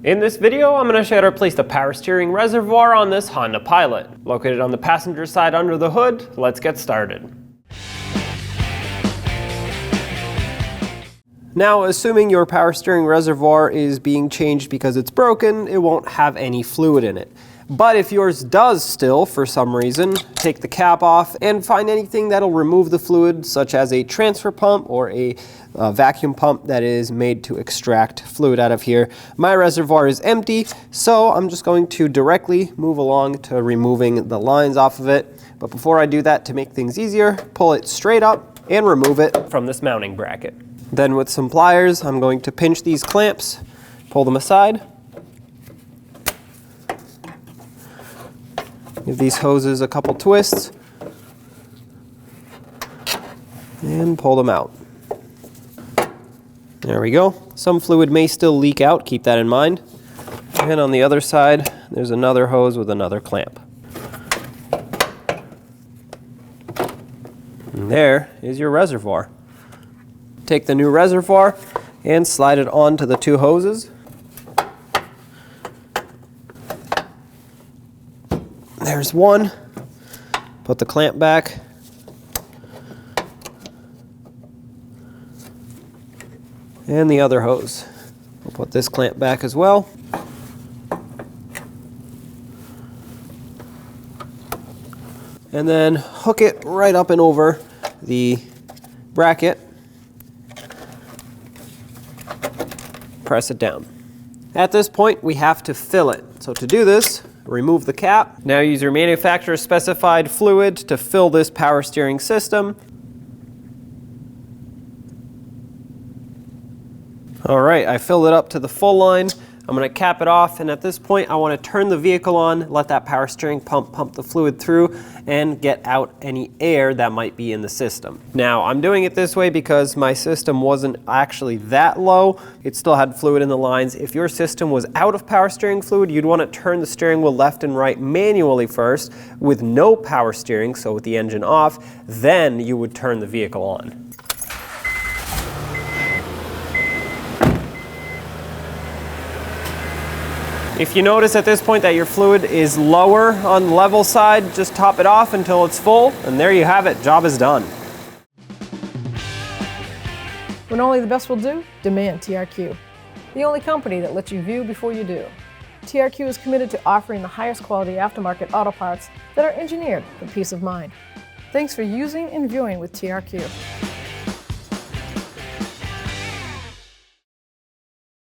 In this video, I'm going to show you how to replace the power steering reservoir on this Honda Pilot. Located on the passenger side under the hood, let's get started. Now, assuming your power steering reservoir is being changed because it's broken, it won't have any fluid in it. But if yours does still, for some reason, take the cap off and find anything that'll remove the fluid, such as a transfer pump or a vacuum pump that is made to extract fluid out of here. My reservoir is empty, so I'm just going to directly move along to removing the lines off of it. But before I do that, to make things easier, pull it straight up and remove it from this mounting bracket. Then with some pliers, I'm going to pinch these clamps, pull them aside. Give these hoses a couple twists and pull them out. There we go. Some fluid may still leak out, keep that in mind. And on the other side, there's another hose with another clamp. And there is your reservoir. Take the new reservoir and slide it onto the two hoses. There's one. Put the clamp back. And the other hose. We'll put this clamp back as well. And then hook it right up and over the bracket. Press it down. At this point, we have to fill it. So to do this, remove the cap. Now use your manufacturer specified fluid to fill this power steering system. All right, I filled it up to the full line. I'm going to cap it off, and at this point I want to turn the vehicle on, let that power steering pump the fluid through and get out any air that might be in the system. Now I'm doing it this way because my system wasn't actually that low. It still had fluid in the lines. If your system was out of power steering fluid, you'd want to turn the steering wheel left and right manually first with no power steering, so with the engine off, then you would turn the vehicle on. If you notice at this point that your fluid is lower on the level side, just top it off until it's full, and there you have it, job is done. When only the best will do, demand TRQ. The only company that lets you view before you do. TRQ is committed to offering the highest quality aftermarket auto parts that are engineered for peace of mind. Thanks for using and viewing with TRQ.